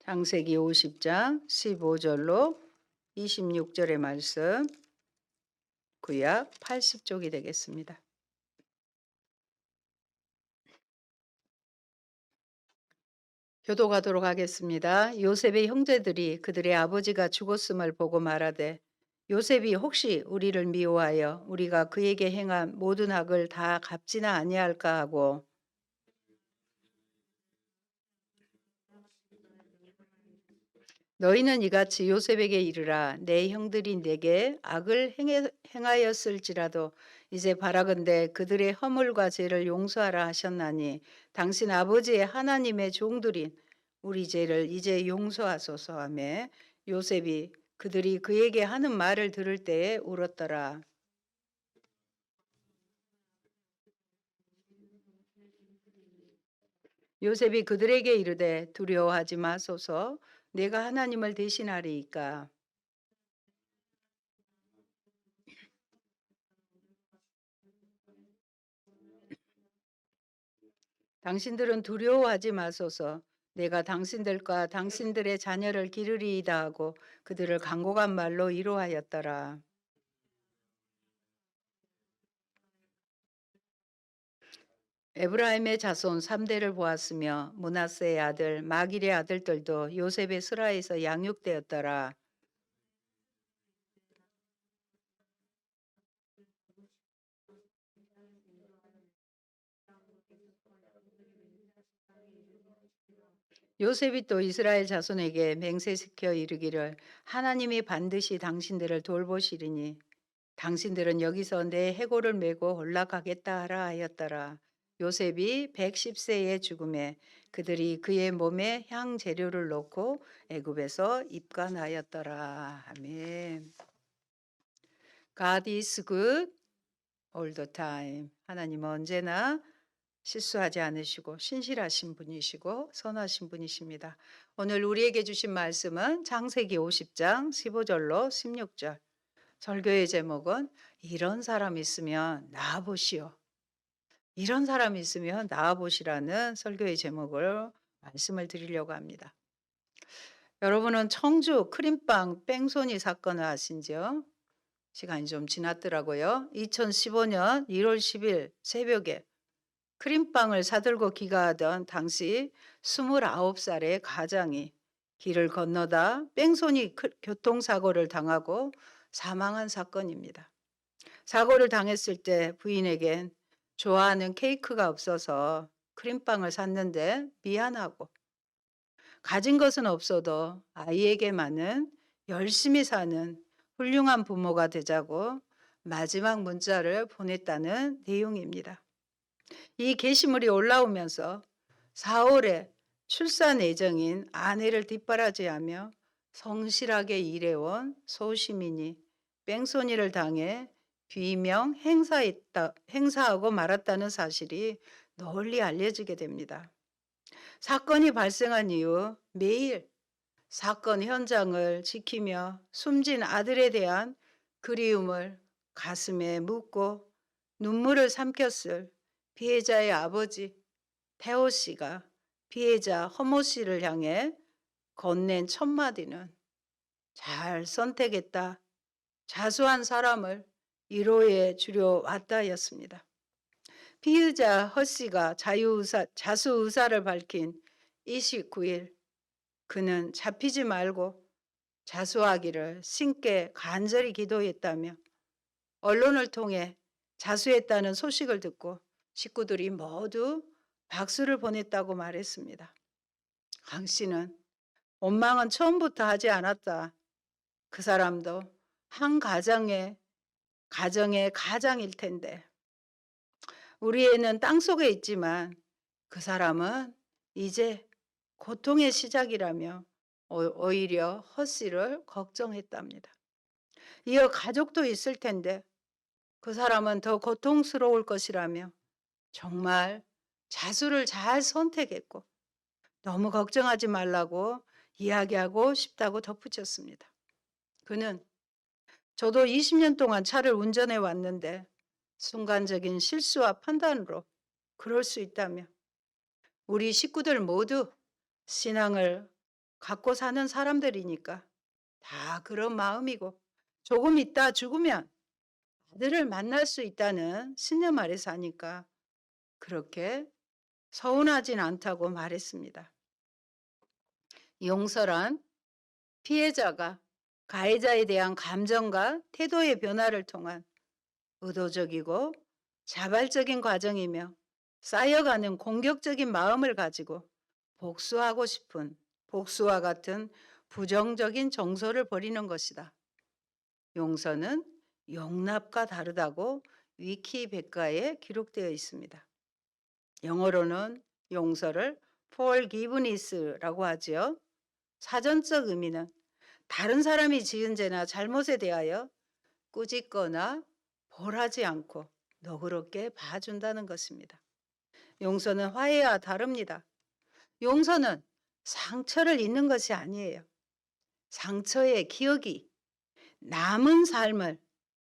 창세기 50장 15절로 26절의 말씀, 구약 80쪽이 되겠습니다. 교도가도록 하겠습니다. 요셉의 형제들이 그들의 아버지가 죽었음을 보고 말하되, 요셉이 혹시 우리를 미워하여 우리가 그에게 행한 모든 악을 다 갚지나 아니할까 하고, 너희는 이같이 요셉에게 이르라. 내 형들이 내게 악을 행하였을지라도 이제 바라건대 그들의 허물과 죄를 용서하라 하셨나니 당신 아버지의 하나님의 종들인 우리 죄를 이제 용서하소서 하며, 요셉이 그들이 그에게 하는 말을 들을 때에 울었더라. 요셉이 그들에게 이르되, 두려워하지 마소서. 내가 하나님을 대신하리이까. 당신들은 두려워하지 마소서. 내가 당신들과 당신들의 자녀를 기르리이다 하고 그들을 간곡한 말로 위로하였더라. 에브라임의 자손 3대를 보았으며 므낫세의 아들 마길의 아들들도 요셉의 스라에서 양육되었더라. 요셉이 또 이스라엘 자손에게 맹세시켜 이르기를, 하나님이 반드시 당신들을 돌보시리니 당신들은 여기서 내 해골을 메고 올라가겠다 하라 하였더라. 요셉이 110세에 죽음에 그들이 그의 몸에 향 재료를 넣고 애굽에서 입간하였더라. 아멘. God is good all the time. 하나님은 언제나 실수하지 않으시고 신실하신 분이시고 선하신 분이십니다. 오늘 우리에게 주신 말씀은 창세기 50장 15절로 16절. 설교의 제목은 이런 사람 있으면 나아보시오. 이런 사람이 있으면 나아보시라는 설교의 제목을 말씀을 드리려고 합니다. 여러분은 청주 크림빵 뺑소니 사건을 아신지요? 시간이 좀 지났더라고요. 2015년 1월 10일 새벽에 크림빵을 사들고 귀가하던 당시 29살의 가장이 길을 건너다 뺑소니 교통사고를 당하고 사망한 사건입니다. 사고를 당했을 때 부인에겐 좋아하는 케이크가 없어서 크림빵을 샀는데 미안하고, 가진 것은 없어도 아이에게만은 열심히 사는 훌륭한 부모가 되자고 마지막 문자를 보냈다는 내용입니다. 이 게시물이 올라오면서 4월에 출산 예정인 아내를 뒷바라지하며 성실하게 일해온 소시민이 뺑소니를 당해 비명 행사하고 말았다는 사실이 널리 알려지게 됩니다. 사건이 발생한 이후 매일 사건 현장을 지키며 숨진 아들에 대한 그리움을 가슴에 묻고 눈물을 삼켰을 피해자의 아버지 태호 씨가 피해자 허모 씨를 향해 건넨 첫 마디는, 잘 선택했다. 자수한 사람을 위로해 주려 왔다였습니다. 피의자 허 씨가 자수 의사를 밝힌 29일, 그는 잡히지 말고 자수하기를 신께 간절히 기도했다며 언론을 통해 자수했다는 소식을 듣고 식구들이 모두 박수를 보냈다고 말했습니다. 강 씨는 원망은 처음부터 하지 않았다. 그 사람도 한 가정의 가장일 텐데. 우리 애는 땅속에 있지만 그 사람은 이제 고통의 시작이라며 오히려 허 씨를 걱정했답니다. 이어 가족도 있을 텐데 그 사람은 더 고통스러울 것이라며 정말 자수를 잘 선택했고 너무 걱정하지 말라고 이야기하고 싶다고 덧붙였습니다. 그는, 저도 20년 동안 차를 운전해 왔는데 순간적인 실수와 판단으로 그럴 수 있다며 우리 식구들 모두 신앙을 갖고 사는 사람들이니까 다 그런 마음이고 조금 있다 죽으면 아들을 만날 수 있다는 신념 아래 사니까 그렇게 서운하진 않다고 말했습니다. 용서란 피해자가 가해자에 대한 감정과 태도의 변화를 통한 의도적이고 자발적인 과정이며 쌓여가는 공격적인 마음을 가지고 복수하고 싶은 복수와 같은 부정적인 정서를 버리는 것이다. 용서는 용납과 다르다고 위키백과에 기록되어 있습니다. 영어로는 용서를 forgiveness라고 하지요. 사전적 의미는 다른 사람이 지은 죄나 잘못에 대하여 꾸짖거나 벌하지 않고 너그럽게 봐준다는 것입니다. 용서는 화해와 다릅니다. 용서는 상처를 잊는 것이 아니에요. 상처의 기억이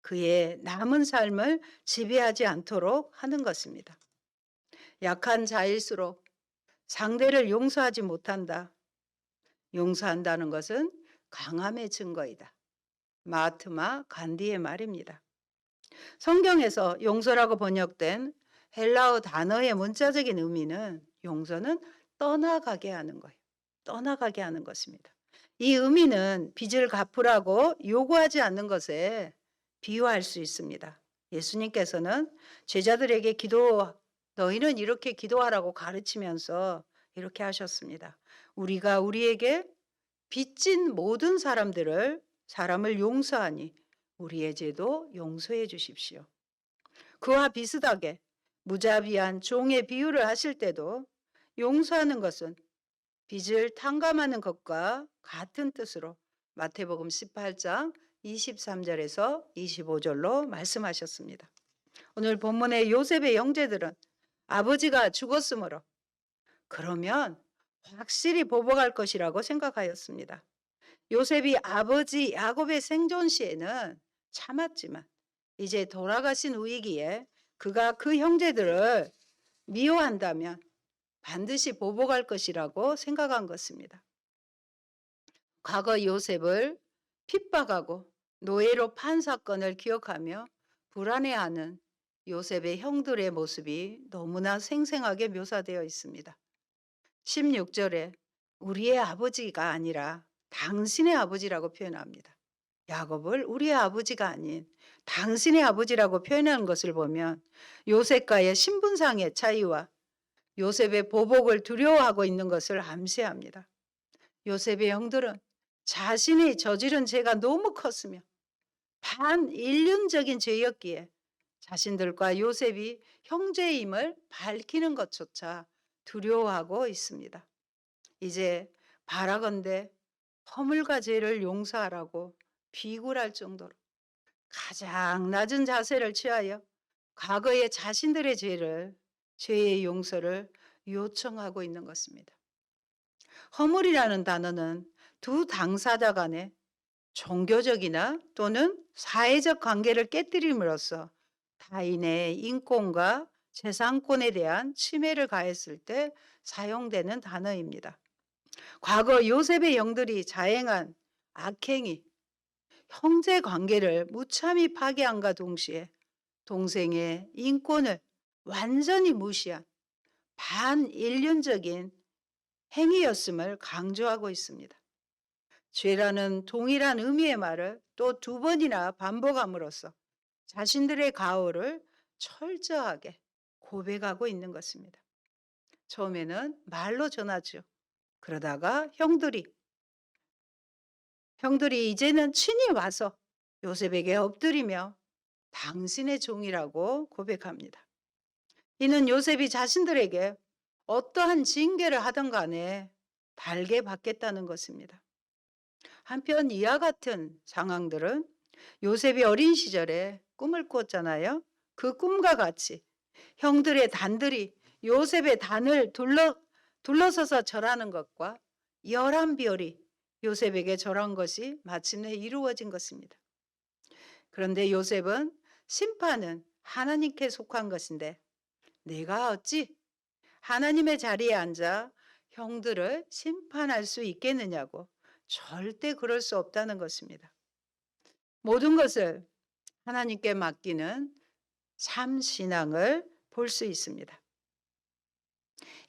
그의 남은 삶을 지배하지 않도록 하는 것입니다. 약한 자일수록 상대를 용서하지 못한다. 용서한다는 것은 강함의 증거이다. 마하트마 간디의 말입니다. 성경에서 용서라고 번역된 헬라어 단어의 문자적인 의미는 용서는 떠나가게 하는 거예요. 떠나가게 하는 것입니다. 이 의미는 빚을 갚으라고 요구하지 않는 것에 비유할 수 있습니다. 예수님께서는 제자들에게 너희는 이렇게 기도하라고 가르치면서 이렇게 하셨습니다. 우리가 우리에게 빚진 모든 사람을 용서하니 우리의 죄도 용서해 주십시오. 그와 비슷하게 무자비한 종의 비유를 하실 때도 용서하는 것은 빚을 탕감하는 것과 같은 뜻으로 마태복음 18장 23절에서 25절로 말씀하셨습니다. 오늘 본문의 요셉의 형제들은 아버지가 죽었으므로 그러면 확실히 보복할 것이라고 생각하였습니다. 요셉이 아버지 야곱의 생존 시에는 참았지만 이제 돌아가신 후이기에 그가 그 형제들을 미워한다면 반드시 보복할 것이라고 생각한 것입니다. 과거 요셉을 핍박하고 노예로 판 사건을 기억하며 불안해하는 요셉의 형들의 모습이 너무나 생생하게 묘사되어 있습니다. 16절에 우리의 아버지가 아니라 당신의 아버지라고 표현합니다. 야곱을 우리의 아버지가 아닌 당신의 아버지라고 표현하는 것을 보면 요셉과의 신분상의 차이와 요셉의 보복을 두려워하고 있는 것을 암시합니다. 요셉의 형들은 자신이 저지른 죄가 너무 컸으며 반인륜적인 죄였기에 자신들과 요셉이 형제임을 밝히는 것조차 두려워하고 있습니다. 이제 바라건대 허물과 죄를 용서하라고 비굴할 정도로 가장 낮은 자세를 취하여 과거의 자신들의 죄의 용서를 요청하고 있는 것입니다. 허물이라는 단어는 두 당사자 간의 종교적이나 또는 사회적 관계를 깨뜨림으로써 타인의 인권과 재산권에 대한 침해를 가했을 때 사용되는 단어입니다. 과거 요셉의 영들이 자행한 악행이 형제 관계를 무참히 파괴함과 동시에 동생의 인권을 완전히 무시한 반인륜적인 행위였음을 강조하고 있습니다. 죄라는 동일한 의미의 말을 또 두 번이나 반복함으로써 자신들의 가오를 철저하게 고백하고 있는 것입니다. 처음에는 말로 전하죠. 그러다가 형들이 이제는 친히 와서 요셉에게 엎드리며 당신의 종이라고 고백합니다. 이는 요셉이 자신들에게 어떠한 징계를 하든 간에 달게 받겠다는 것입니다. 한편 이와 같은 상황들은 요셉이 어린 시절에 꿈을 꿨잖아요. 그 꿈과 같이 형들의 단들이 요셉의 단을 둘러서서 절하는 것과 11별이 요셉에게 절한 것이 마침내 이루어진 것입니다. 그런데 요셉은 심판은 하나님께 속한 것인데 내가 어찌 하나님의 자리에 앉아 형들을 심판할 수 있겠느냐고. 절대 그럴 수 없다는 것입니다. 모든 것을 하나님께 맡기는 참 신앙을 볼 수 있습니다.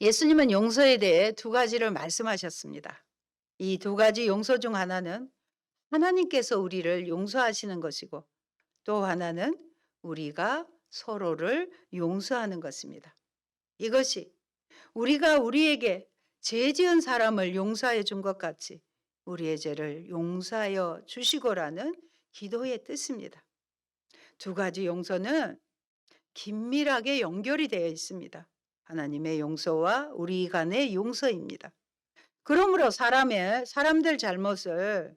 예수님은 용서에 대해 두 가지를 말씀하셨습니다. 이 두 가지 용서 중 하나는 하나님께서 우리를 용서하시는 것이고, 또 하나는 우리가 서로를 용서하는 것입니다. 이것이 우리가 우리에게 죄 지은 사람을 용서해 준 것 같이 우리의 죄를 용서하여 주시고라는 기도의 뜻입니다. 두 가지 용서는 긴밀하게 연결이 되어 있습니다. 하나님의 용서와 우리 간의 용서입니다. 그러므로 사람들 잘못을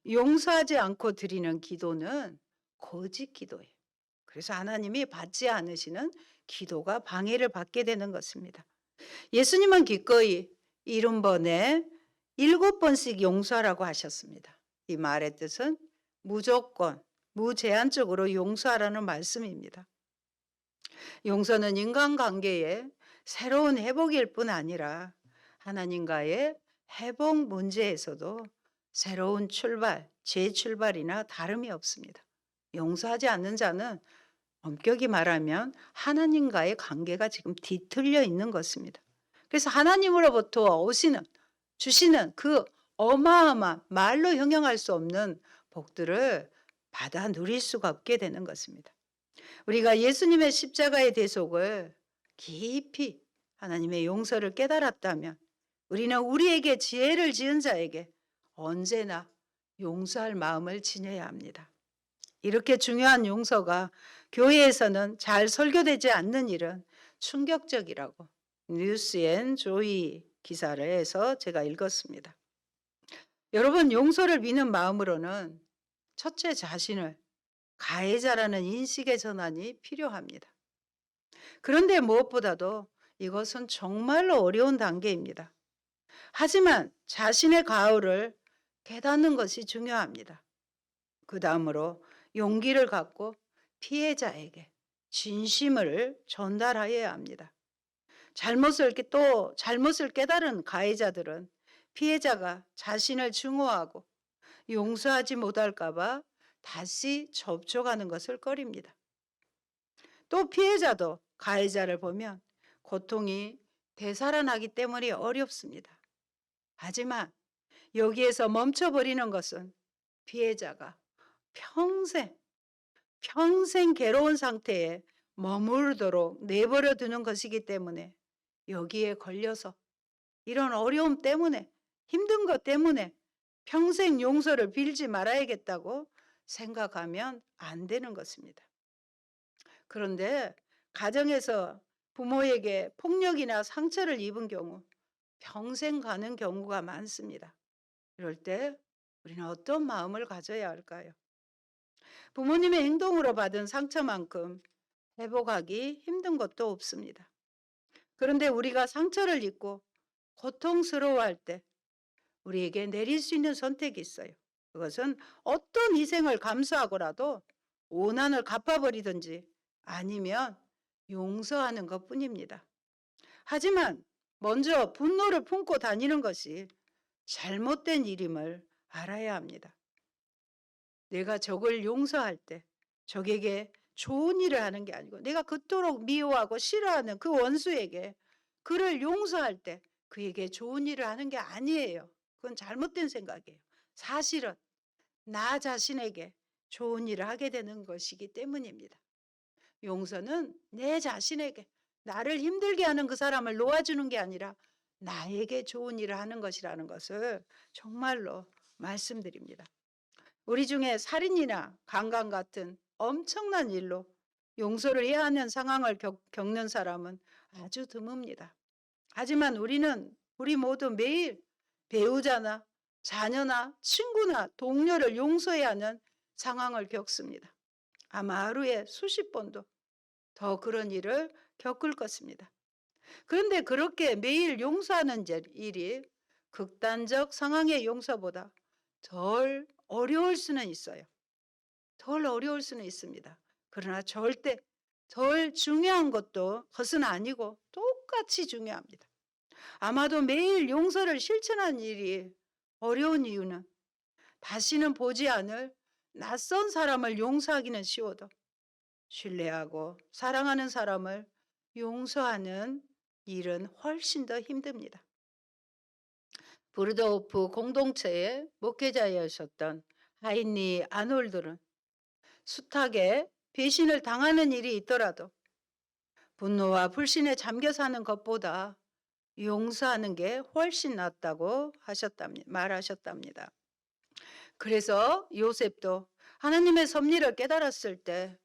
용서하지 않고 드리는 기도는 거짓 기도예요. 그래서 하나님이 받지 않으시는 기도가 방해를 받게 되는 것입니다. 예수님은 기꺼이 70번에 7번씩 용서하라고 하셨습니다. 이 말의 뜻은 무조건, 무제한적으로 용서하라는 말씀입니다. 용서는 인간관계의 새로운 회복일 뿐 아니라 하나님과의 회복 문제에서도 새로운 출발, 재출발이나 다름이 없습니다. 용서하지 않는 자는 엄격히 말하면 하나님과의 관계가 지금 뒤틀려 있는 것입니다. 그래서 하나님으로부터 주시는 그 어마어마한 말로 형용할 수 없는 복들을 받아 누릴 수가 없게 되는 것입니다. 우리가 예수님의 십자가의 대속을 깊이 하나님의 용서를 깨달았다면 우리는 우리에게 지혜를 지은 자에게 언제나 용서할 마음을 지녀야 합니다. 이렇게 중요한 용서가 교회에서는 잘 설교되지 않는 일은 충격적이라고 뉴스앤조이 기사를 해서 제가 읽었습니다. 여러분, 용서를 믿는 마음으로는 첫째, 자신을 가해자라는 인식의 전환이 필요합니다. 그런데 무엇보다도 이것은 정말로 어려운 단계입니다. 하지만 자신의 가을을 깨닫는 것이 중요합니다. 그 다음으로 용기를 갖고 피해자에게 진심을 전달해야 합니다. 잘못을 깨달은 가해자들은 피해자가 자신을 증오하고 용서하지 못할까봐 다시 접촉하는 것을 꺼립니다. 또 피해자도 가해자를 보면 고통이 되살아나기 때문에 어렵습니다. 하지만 여기에서 멈춰버리는 것은 피해자가 평생 괴로운 상태에 머무르도록 내버려 두는 것이기 때문에 여기에 걸려서 이런 어려움 때문에 힘든 것 때문에 평생 용서를 빌지 말아야겠다고 생각하면 안 되는 것입니다. 그런데 가정에서 부모에게 폭력이나 상처를 입은 경우 평생 가는 경우가 많습니다. 이럴 때 우리는 어떤 마음을 가져야 할까요? 부모님의 행동으로 받은 상처만큼 회복하기 힘든 것도 없습니다. 그런데 우리가 상처를 입고 고통스러워할 때 우리에게 내릴 수 있는 선택이 있어요. 그것은 어떤 희생을 감수하고라도 오난을 갚아버리든지 아니면 용서하는 것뿐입니다. 하지만 먼저 분노를 품고 다니는 것이 잘못된 일임을 알아야 합니다. 내가 적을 용서할 때 적에게 좋은 일을 하는 게 아니고 내가 그토록 미워하고 싫어하는 그 원수에게 그를 용서할 때 그에게 좋은 일을 하는 게 아니에요. 그건 잘못된 생각이에요. 사실은 나 자신에게 좋은 일을 하게 되는 것이기 때문입니다. 용서는 내 자신에게 나를 힘들게 하는 그 사람을 놓아주는 게 아니라 나에게 좋은 일을 하는 것이라는 것을 정말로 말씀드립니다. 우리 중에 살인이나 강간 같은 엄청난 일로 용서를 해야 하는 상황을 겪는 사람은 아주 드뭅니다. 하지만 우리 모두 매일 배우자나 자녀나 친구나 동료를 용서해야 하는 상황을 겪습니다. 아마 하루에 수십 번도 더 그런 일을 겪을 것입니다. 그런데 그렇게 매일 용서하는 일이 극단적 상황의 용서보다 덜 어려울 수는 있어요. 덜 어려울 수는 있습니다. 그러나 절대 덜 중요한 것은 아니고 똑같이 중요합니다. 아마도 매일 용서를 실천하는 일이 어려운 이유는 다시는 보지 않을 낯선 사람을 용서하기는 쉬워도 신뢰하고 사랑하는 사람을 용서하는 일은 훨씬 더 힘듭니다. 부르도우프 공동체의 목회자이셨던 하인리 아놀드는 숱하게 배신을 당하는 일이 있더라도 분노와 불신에 잠겨 사는 것보다 용서하는 게 훨씬 낫다고 말하셨답니다. 그래서 요셉도 하나님의 섭리를 깨달았을 때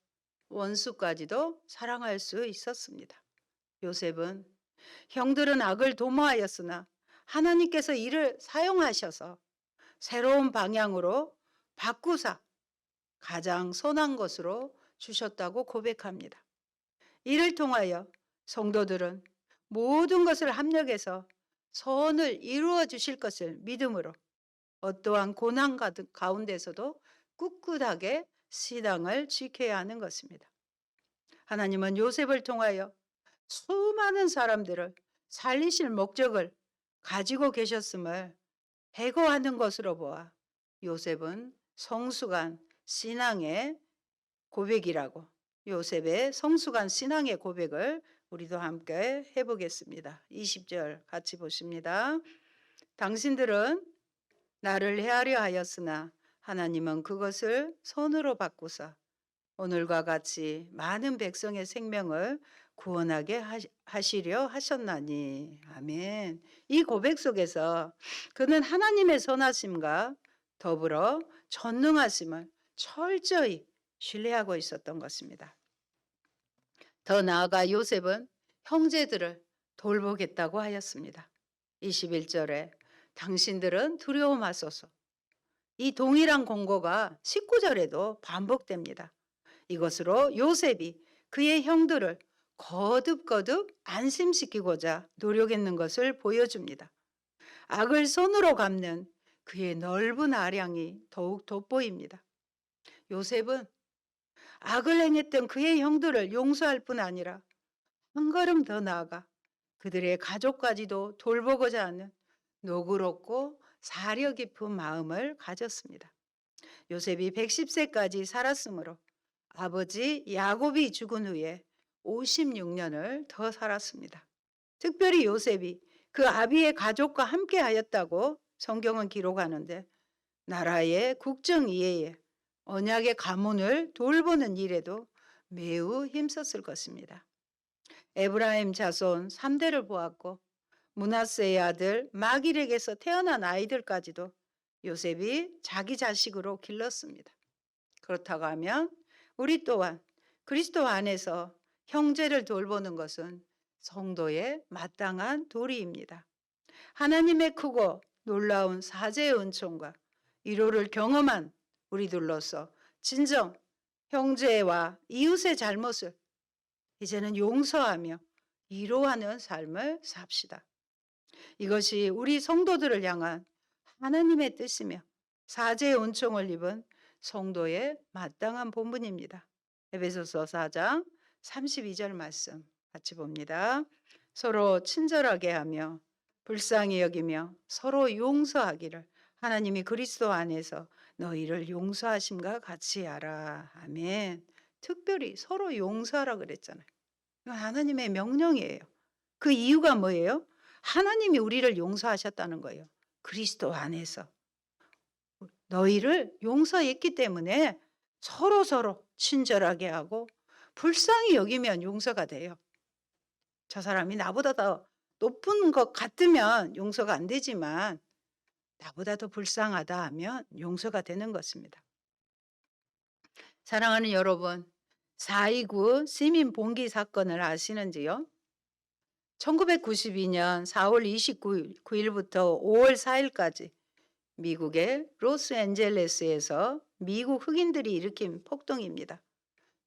원수까지도 사랑할 수 있었습니다. 요셉은 형들은 악을 도모하였으나 하나님께서 이를 사용하셔서 새로운 방향으로 바꾸사 가장 선한 것으로 주셨다고 고백합니다. 이를 통하여 성도들은 모든 것을 합력해서 선을 이루어 주실 것을 믿음으로 어떠한 고난 가운데서도 꿋꿋하게 신앙을 지켜야 하는 것입니다. 하나님은 요셉을 통하여 수많은 사람들을 살리실 목적을 가지고 계셨음을 해고하는 것으로 보아 요셉은 성숙한 신앙의 고백이라고, 요셉의 성숙한 신앙의 고백을 우리도 함께 해보겠습니다. 20절 같이 보십니다. 당신들은 나를 해하려 하였으나 하나님은 그것을 선으로 바꾸사 오늘과 같이 많은 백성의 생명을 구원하게 하시려 하셨나니. 아멘. 이 고백 속에서 그는 하나님의 선하심과 더불어 전능하심을 철저히 신뢰하고 있었던 것입니다. 더 나아가 요셉은 형제들을 돌보겠다고 하였습니다. 21절에 당신들은 두려워 마소서. 이 동일한 공고가 19절에도 반복됩니다. 이것으로 요셉이 그의 형들을 거듭거듭 안심시키고자 노력했는 것을 보여줍니다. 악을 손으로 갚는 그의 넓은 아량이 더욱 돋보입니다. 요셉은 악을 행했던 그의 형들을 용서할 뿐 아니라 한 걸음 더 나아가 그들의 가족까지도 돌보고자 하는 노그럽고 사려 깊은 마음을 가졌습니다. 요셉이 110세까지 살았으므로 아버지 야곱이 죽은 후에 56년을 더 살았습니다. 특별히 요셉이 그 아비의 가족과 함께 하였다고 성경은 기록하는데 나라의 국정 이해에 언약의 가문을 돌보는 일에도 매우 힘썼을 것입니다. 에브라임 자손 3대를 보았고 므낫세의 아들 마길에게서 태어난 아이들까지도 요셉이 자기 자식으로 길렀습니다. 그렇다고 하면 우리 또한 그리스도 안에서 형제를 돌보는 것은 성도의 마땅한 도리입니다. 하나님의 크고 놀라운 사죄의 은총과 위로를 경험한 우리들로서 진정 형제와 이웃의 잘못을 이제는 용서하며 위로하는 삶을 삽시다. 이것이 우리 성도들을 향한 하나님의 뜻이며 사죄의 은총을 입은 성도의 마땅한 본분입니다. 에베소서 4장 32절 말씀 같이 봅니다. 서로 친절하게 하며 불쌍히 여기며 서로 용서하기를 하나님이 그리스도 안에서 너희를 용서하심과 같이 하라. 아멘. 특별히 서로 용서하라 그랬잖아요. 이건 하나님의 명령이에요. 그 이유가 뭐예요? 하나님이 우리를 용서하셨다는 거예요. 그리스도 안에서. 너희를 용서했기 때문에 서로 친절하게 하고 불쌍히 여기면 용서가 돼요. 저 사람이 나보다 더 높은 것 같으면 용서가 안 되지만 나보다 더 불쌍하다 하면 용서가 되는 것입니다. 사랑하는 여러분, 4.29 시민 봉기 사건을 아시는지요? 1992년 4월 29일부터 5월 4일까지 미국의 로스앤젤레스에서 미국 흑인들이 일으킨 폭동입니다.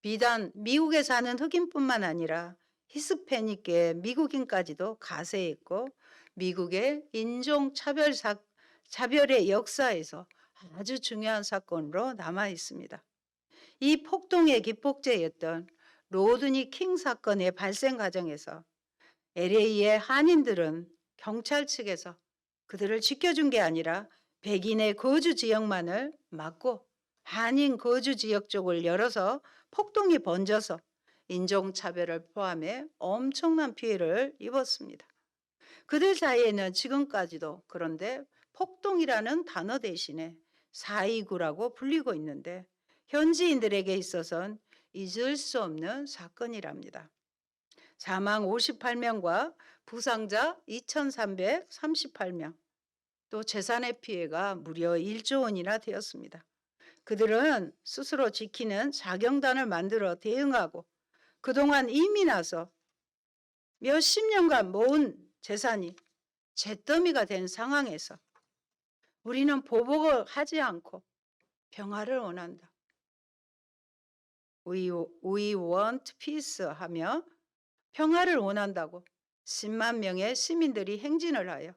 비단 미국에 사는 흑인뿐만 아니라 히스패닉계 미국인까지도 가세했고 미국의 인종차별의 역사에서 아주 중요한 사건으로 남아 있습니다. 이 폭동의 기폭제였던 로드니 킹 사건의 발생 과정에서 LA의 한인들은 경찰 측에서 그들을 지켜준 게 아니라 백인의 거주 지역만을 막고 한인 거주 지역 쪽을 열어서 폭동이 번져서 인종차별을 포함해 엄청난 피해를 입었습니다. 그들 사이에는 지금까지도 그런데 폭동이라는 단어 대신에 4.29라고 불리고 있는데 현지인들에게 있어서는 잊을 수 없는 사건이랍니다. 사망 58명과 부상자 2,338명, 또 재산의 피해가 무려 1조 원이나 되었습니다. 그들은 스스로 지키는 자경단을 만들어 대응하고 그동안 이미 나서 몇십 년간 모은 재산이 잿더미가 된 상황에서 우리는 보복을 하지 않고 평화를 원한다. We want peace 하며 평화를 원한다고 10만 명의 시민들이 행진을 하여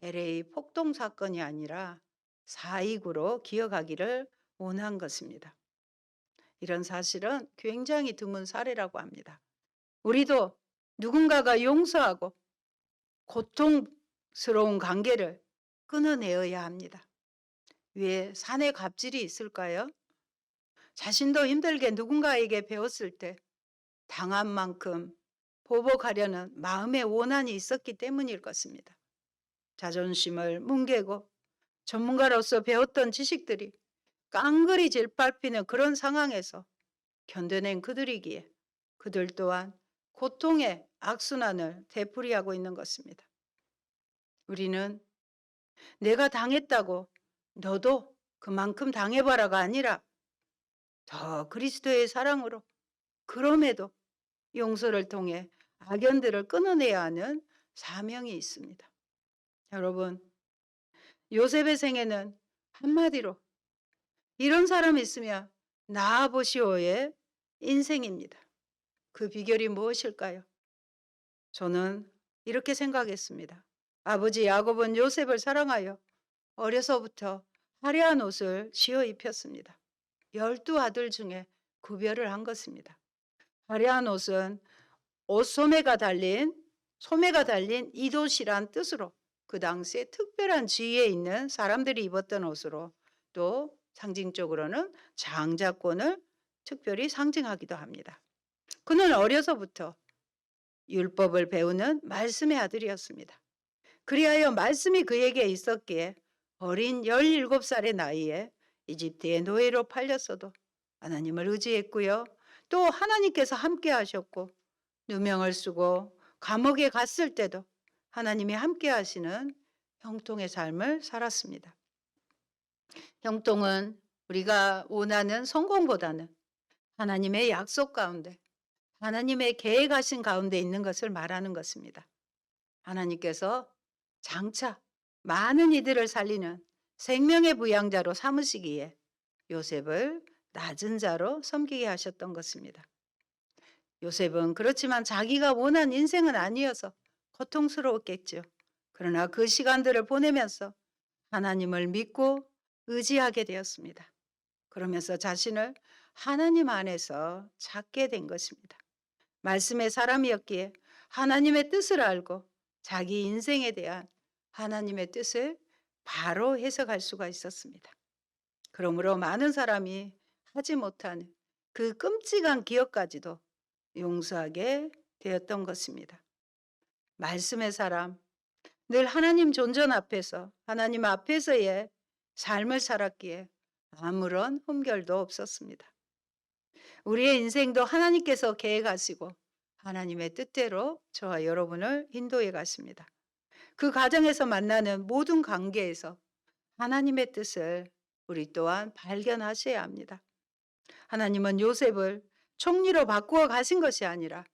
LA 폭동 사건이 아니라 4.29로 기억하기를 원한 것입니다. 이런 사실은 굉장히 드문 사례라고 합니다. 우리도 누군가가 용서하고 고통스러운 관계를 끊어내어야 합니다. 왜 산에 갑질이 있을까요? 자신도 힘들게 누군가에게 배웠을 때 당한 만큼 보복하려는 마음의 원한이 있었기 때문일 것입니다. 자존심을 뭉개고 전문가로서 배웠던 지식들이 깡그리 질밟히는 그런 상황에서 견뎌낸 그들이기에 그들 또한 고통의 악순환을 되풀이하고 있는 것입니다. 우리는 내가 당했다고 너도 그만큼 당해봐라가 아니라 더 그리스도의 사랑으로 그럼에도 용서를 통해 악연들을 끊어내야 하는 사명이 있습니다. 여러분, 요셉의 생애는 한마디로 이런 사람이 있으면 나아보시오의 인생입니다. 그 비결이 무엇일까요? 저는 이렇게 생각했습니다. 아버지 야곱은 요셉을 사랑하여 어려서부터 화려한 옷을 지어 입혔습니다. 12아들 중에 구별을 한 것입니다. 화려한 옷은 소매가 달린 이돛이란 뜻으로 그 당시에 특별한 지위에 있는 사람들이 입었던 옷으로 또 상징적으로는 장자권을 특별히 상징하기도 합니다. 그는 어려서부터 율법을 배우는 말씀의 아들이었습니다. 그리하여 말씀이 그에게 있었기에 어린 17살의 나이에 이집트의 노예로 팔렸어도 하나님을 의지했고요. 또 하나님께서 함께 하셨고 누명을 쓰고 감옥에 갔을 때도 하나님이 함께 하시는 형통의 삶을 살았습니다. 형통은 우리가 원하는 성공보다는 하나님의 약속 가운데 하나님의 계획하신 가운데 있는 것을 말하는 것입니다. 하나님께서 장차 많은 이들을 살리는 생명의 부양자로 삼으시기에 요셉을 낮은 자로 섬기게 하셨던 것입니다. 요셉은 그렇지만 자기가 원한 인생은 아니어서 고통스러웠겠죠. 그러나 그 시간들을 보내면서 하나님을 믿고 의지하게 되었습니다. 그러면서 자신을 하나님 안에서 찾게 된 것입니다. 말씀의 사람이었기에 하나님의 뜻을 알고 자기 인생에 대한 하나님의 뜻을 바로 해석할 수가 있었습니다. 그러므로 많은 사람이 하지 못하는 그 끔찍한 기억까지도 용서하게 되었던 것입니다. 말씀의 사람, 늘 하나님 존전 앞에서 하나님 앞에서의 삶을 살았기에 아무런 흠결도 없었습니다. 우리의 인생도 하나님께서 계획하시고 하나님의 뜻대로 저와 여러분을 인도해 가십니다. 그 과정에서 만나는 모든 관계에서 하나님의 뜻을 우리 또한 발견하셔야 합니다. 하나님은 요셉을 총리로 바꾸어 가신 것이 아니라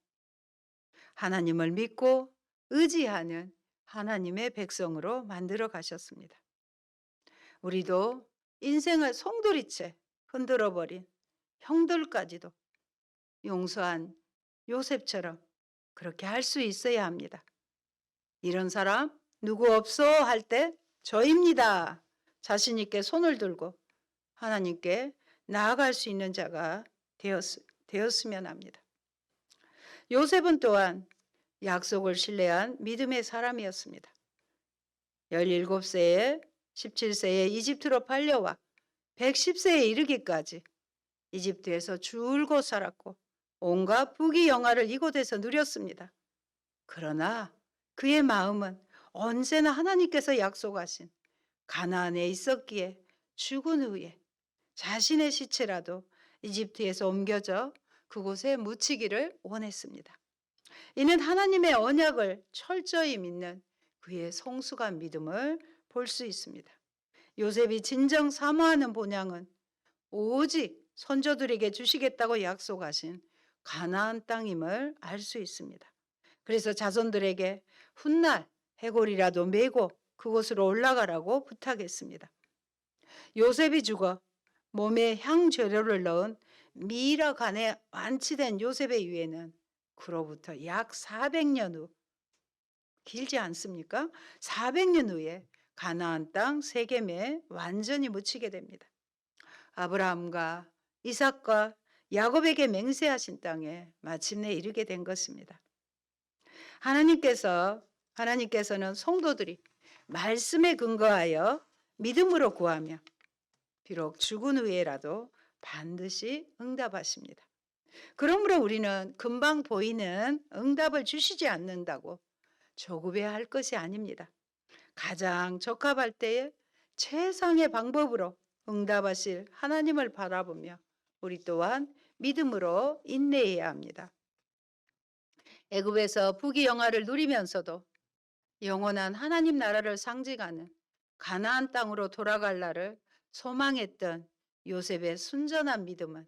하나님을 믿고 의지하는 하나님의 백성으로 만들어 가셨습니다. 우리도 인생을 송두리째 흔들어 버린 형들까지도 용서한 요셉처럼 그렇게 할 수 있어야 합니다. 이런 사람 누구 없어 할 때 저입니다. 자신 있게 손을 들고 하나님께 나아갈 수 있는 자가 되었으면 합니다. 요셉은 또한 약속을 신뢰한 믿음의 사람이었습니다. 17세에 17세에 이집트로 팔려와 110세에 이르기까지 이집트에서 줄곧 살았고 온갖 부귀 영화를 이곳에서 누렸습니다. 그러나 그의 마음은 언제나 하나님께서 약속하신 가나안에 있었기에 죽은 후에 자신의 시체라도 이집트에서 옮겨져 그곳에 묻히기를 원했습니다. 이는 하나님의 언약을 철저히 믿는 그의 성숙한 믿음을 볼 수 있습니다. 요셉이 진정 사모하는 본향은 오직 선조들에게 주시겠다고 약속하신 가나안 땅임을 알 수 있습니다. 그래서 자손들에게 훗날 해골이라도 메고 그곳으로 올라가라고 부탁했습니다. 요셉이 죽어 몸에 향재료를 넣은 미라 간에 완치된 요셉의 유해는 그로부터 약 400년 후, 길지 않습니까? 400년 후에 가나안 땅 세겜에 완전히 묻히게 됩니다. 아브라함과 이삭과 야곱에게 맹세하신 땅에 마침내 이르게 된 것입니다. 하나님께서는 성도들이 말씀에 근거하여 믿음으로 구하며 비록 죽은 후에라도 반드시 응답하십니다. 그러므로 우리는 금방 보이는 응답을 주시지 않는다고 조급해할 것이 아닙니다. 가장 적합할 때에 최상의 방법으로 응답하실 하나님을 바라보며 우리 또한 믿음으로 인내해야 합니다. 애굽에서 부귀 영화를 누리면서도 영원한 하나님 나라를 상징하는 가나안 땅으로 돌아갈 날을 소망했던 요셉의 순전한 믿음은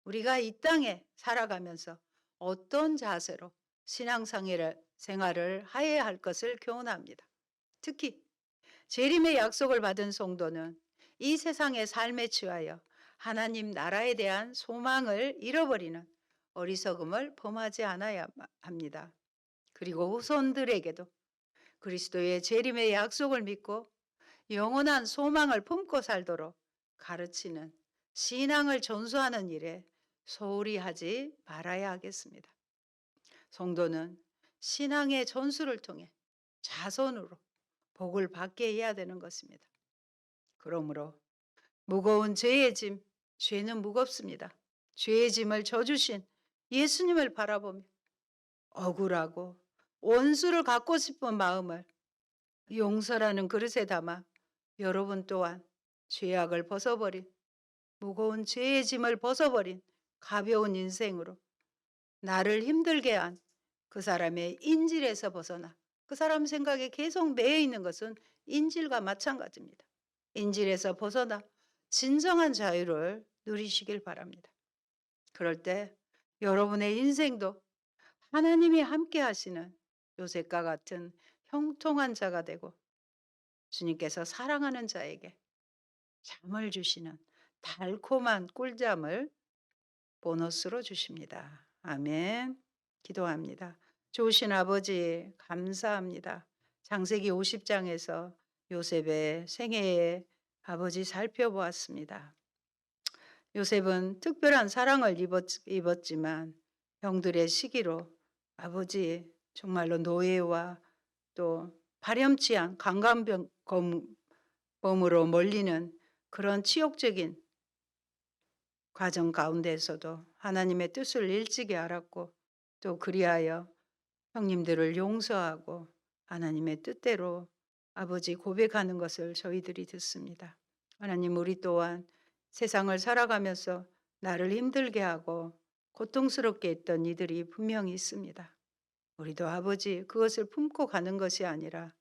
우리가 이 땅에 살아가면서 어떤 자세로 생활을 하여야 할 것을 교훈합니다. 특히 재림의 약속을 받은 성도는 이 세상의 삶에 취하여 하나님 나라에 대한 소망을 잃어버리는 어리석음을 범하지 않아야 합니다. 그리고 후손들에게도 그리스도의 재림의 약속을 믿고 영원한 소망을 품고 살도록 가르치는 신앙을 전수하는 일에 소홀히 하지 말아야 하겠습니다. 성도는 신앙의 전수를 통해 자손으로 복을 받게 해야 되는 것입니다. 그러므로 무거운 죄의 짐, 죄는 무겁습니다. 죄의 짐을 져주신 예수님을 바라보며 억울하고 원수를 갖고 싶은 마음을 용서라는 그릇에 담아 여러분 또한 죄악을 벗어버린 무거운 죄의 짐을 벗어버린 가벼운 인생으로 나를 힘들게 한 그 사람의 인질에서 벗어나 그 사람 생각에 계속 매여 있는 것은 인질과 마찬가지입니다. 인질에서 벗어나 진정한 자유를 누리시길 바랍니다. 그럴 때 여러분의 인생도 하나님이 함께 하시는 요셉과 같은 형통한 자가 되고 주님께서 사랑하는 자에게 잠을 주시는 달콤한 꿀잠을 보너스로 주십니다. 아멘. 기도합니다. 좋으신 아버지 감사합니다. 창세기 50장에서 요셉의 생애에 아버지 살펴보았습니다. 요셉은 특별한 사랑을 입었지만 형들의 시기로 아버지 정말로 노예와 또 파렴치 않은 강간범으로 몰리는 그런 치욕적인 과정 가운데에서도 하나님의 뜻을 일찍이 알았고 또 그리하여 형님들을 용서하고 하나님의 뜻대로 아버지 고백하는 것을 저희들이 듣습니다. 하나님, 우리 또한 세상을 살아가면서 나를 힘들게 하고 고통스럽게 했던 이들이 분명히 있습니다. 우리도 아버지 그것을 품고 가는 것이 아니라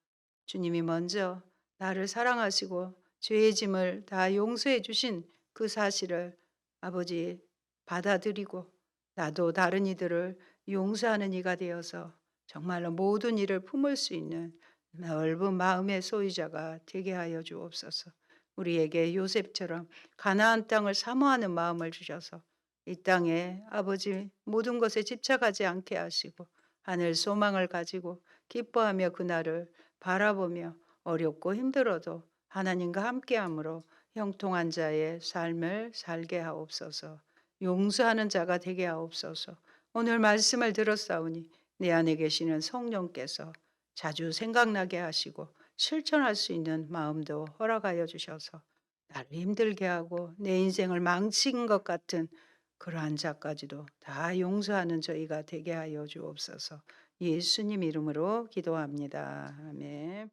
주님이 먼저 나를 사랑하시고 죄의 짐을 다 용서해 주신 그 사실을 아버지 받아들이고 나도 다른 이들을 용서하는 이가 되어서 정말로 모든 일을 품을 수 있는 넓은 마음의 소유자가 되게 하여 주옵소서. 우리에게 요셉처럼 가나안 땅을 사모하는 마음을 주셔서 이 땅에 아버지 모든 것에 집착하지 않게 하시고 하늘 소망을 가지고 기뻐하며 그날을 바라보며 어렵고 힘들어도 하나님과 함께함으로 형통한 자의 삶을 살게 하옵소서. 용서하는 자가 되게 하옵소서. 오늘 말씀을 들었사오니 내 안에 계시는 성령께서 자주 생각나게 하시고 실천할 수 있는 마음도 허락하여 주셔서 나를 힘들게 하고 내 인생을 망친 것 같은 그러한 자까지도 다 용서하는 저희가 되게 하여 주옵소서. 예수님 이름으로 기도합니다. 아멘.